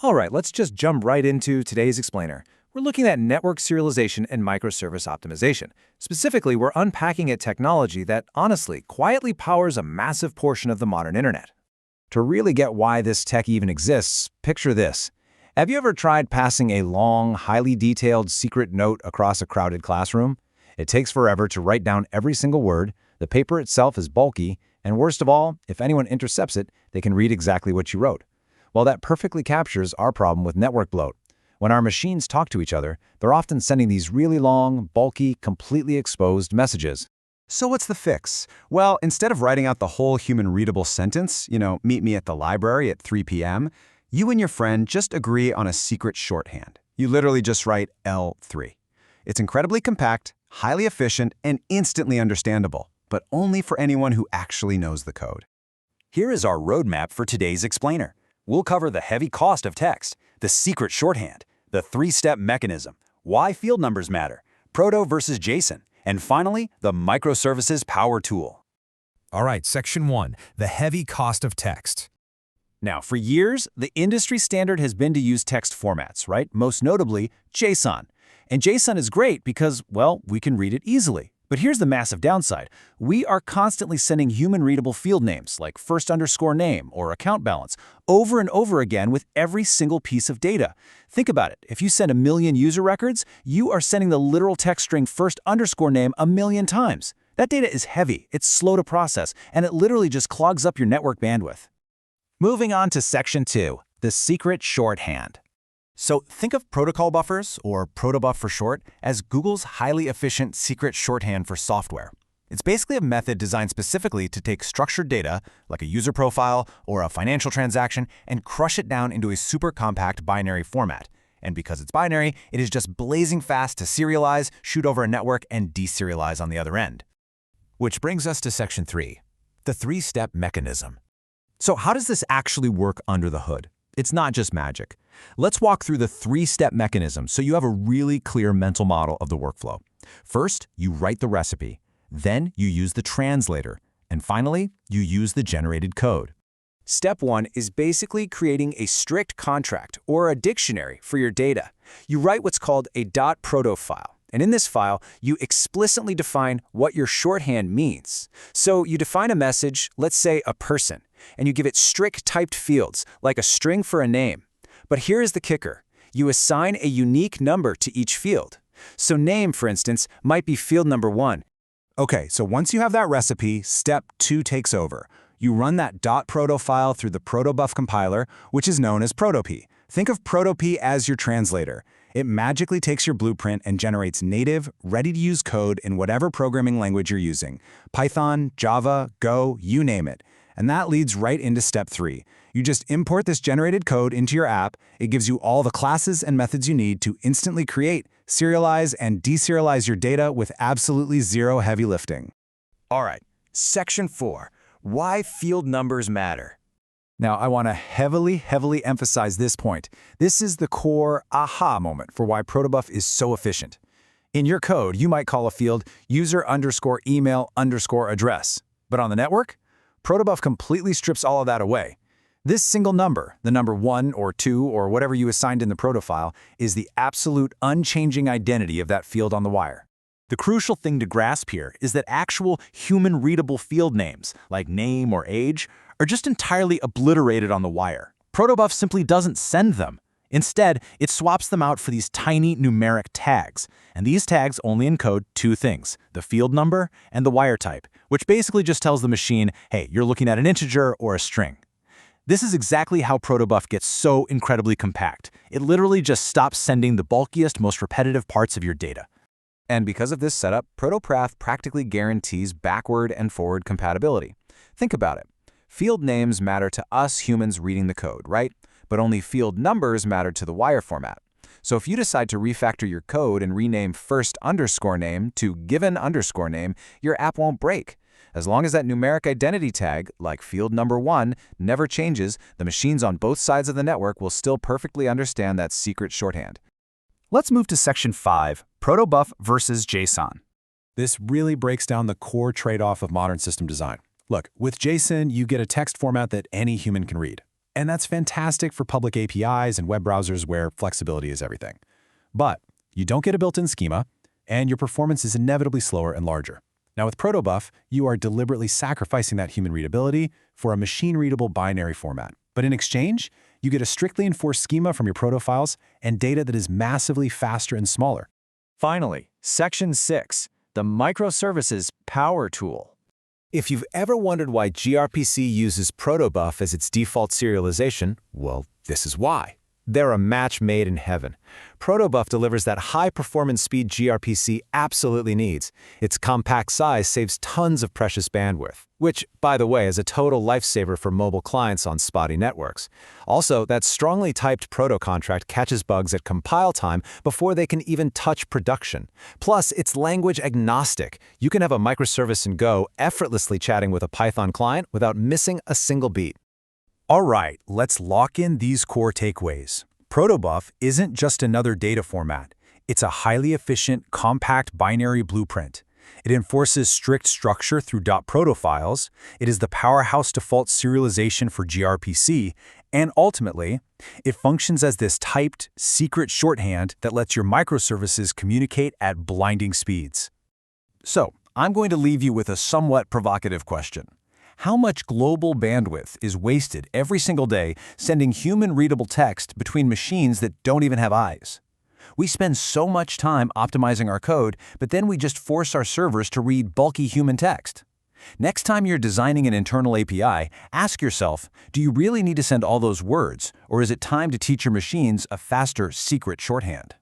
All right, let's just jump right into today's explainer. We're looking at network serialization and microservice optimization. Specifically, we're unpacking a technology that, honestly, quietly powers a massive portion of the modern internet. To really get why this tech even exists, picture this. Have you ever tried passing a long, highly detailed secret note across a crowded classroom? It takes forever to write down every single word, the paper itself is bulky, and worst of all, if anyone intercepts it, they can read exactly what you wrote. Well, that perfectly captures our problem with network bloat. When our machines talk to each other, they're often sending these really long, bulky, completely exposed messages. So what's the fix? Well, instead of writing out the whole human-readable sentence, meet me at the library at 3 p.m., you and your friend just agree on a secret shorthand. You literally just write L3. It's incredibly compact, highly efficient, and instantly understandable, but only for anyone who actually knows the code. Here is our roadmap for today's explainer. We'll cover the heavy cost of text, the secret shorthand, the three-step mechanism, why field numbers matter, proto versus JSON, and finally, the microservices power tool. All right, Section 1, the heavy cost of text. Now, for years, the industry standard has been to use text formats, right? Most notably, JSON. And JSON is great because, well, we can read it easily. But here's the massive downside. We are constantly sending human-readable field names, like first_name or account balance, over and over again with every single piece of data. Think about it. If you send 1 million user records, you are sending the literal text string first_name 1 million times. That data is heavy, it's slow to process, and it literally just clogs up your network bandwidth. Moving on to Section 2, the secret shorthand. So think of protocol buffers, or Protobuf for short, as Google's highly efficient secret shorthand for software. It's basically a method designed specifically to take structured data, like a user profile or a financial transaction, and crush it down into a super compact binary format. And because it's binary, it is just blazing fast to serialize, shoot over a network, and deserialize on the other end. Which brings us to Section 3, the three-step mechanism. So how does this actually work under the hood? It's not just magic. Let's walk through the three-step mechanism so you have a really clear mental model of the workflow. First, you write the recipe. Then you use the translator. And finally, you use the generated code. Step 1 is basically creating a strict contract or a dictionary for your data. You write what's called a .proto file. And in this file, you explicitly define what your shorthand means. So you define a message, let's say a person, and you give it strict typed fields, like a string for a name. But here is the kicker. You assign a unique number to each field. So name, for instance, might be field number 1. Okay, so once you have that recipe, step 2 takes over. You run that .proto file through the Protobuf compiler, which is known as Protop. Think of Protop as your translator. It magically takes your blueprint and generates native, ready-to-use code in whatever programming language you're using. Python, Java, Go, you name it. And that leads right into step 3. You just import this generated code into your app. It gives you all the classes and methods you need to instantly create, serialize, and deserialize your data with absolutely zero heavy lifting. All right, Section 4, why field numbers matter. Now, I want to heavily emphasize this point. This is the core aha moment for why Protobuf is so efficient. In your code, you might call a field user_email_address. But on the network, Protobuf completely strips all of that away. This single number, the number 1 or 2 or whatever you assigned in the proto file, is the absolute unchanging identity of that field on the wire. The crucial thing to grasp here is that actual human-readable field names, like name or age, are just entirely obliterated on the wire. Protobuf simply doesn't send them. Instead, it swaps them out for these tiny numeric tags. And these tags only encode 2 things, the field number and the wire type, which basically just tells the machine, hey, you're looking at an integer or a string. This is exactly how Protobuf gets so incredibly compact. It literally just stops sending the bulkiest, most repetitive parts of your data. And because of this setup, Protopath practically guarantees backward and forward compatibility. Think about it. Field names matter to us humans reading the code, right? But only field numbers matter to the wire format. So if you decide to refactor your code and rename first_name to given_name, your app won't break. As long as that numeric identity tag, like field number 1, never changes, the machines on both sides of the network will still perfectly understand that secret shorthand. Let's move to Section 5, Protobuf versus JSON. This really breaks down the core trade-off of modern system design. Look, with JSON, you get a text format that any human can read. And that's fantastic for public APIs and web browsers where flexibility is everything. But you don't get a built-in schema, and your performance is inevitably slower and larger. Now with Protobuf, you are deliberately sacrificing that human readability for a machine-readable binary format. But in exchange, you get a strictly enforced schema from your proto files and data that is massively faster and smaller. Finally, Section 6, the microservices power tool. If you've ever wondered why gRPC uses Protobuf as its default serialization, well, this is why. They're a match made in heaven. Protobuf delivers that high-performance speed gRPC absolutely needs. Its compact size saves tons of precious bandwidth, which, by the way, is a total lifesaver for mobile clients on spotty networks. Also, that strongly typed proto contract catches bugs at compile time before they can even touch production. Plus, it's language agnostic. You can have a microservice in Go effortlessly chatting with a Python client without missing a single beat. All right, let's lock in these core takeaways. Protobuf isn't just another data format. It's a highly efficient, compact binary blueprint. It enforces strict structure through .proto files. It is the powerhouse default serialization for gRPC. And ultimately, it functions as this typed, secret shorthand that lets your microservices communicate at blinding speeds. So, I'm going to leave you with a somewhat provocative question. How much global bandwidth is wasted every single day sending human-readable text between machines that don't even have eyes? We spend so much time optimizing our code, but then we just force our servers to read bulky human text. Next time you're designing an internal API, ask yourself, do you really need to send all those words, or is it time to teach your machines a faster secret shorthand?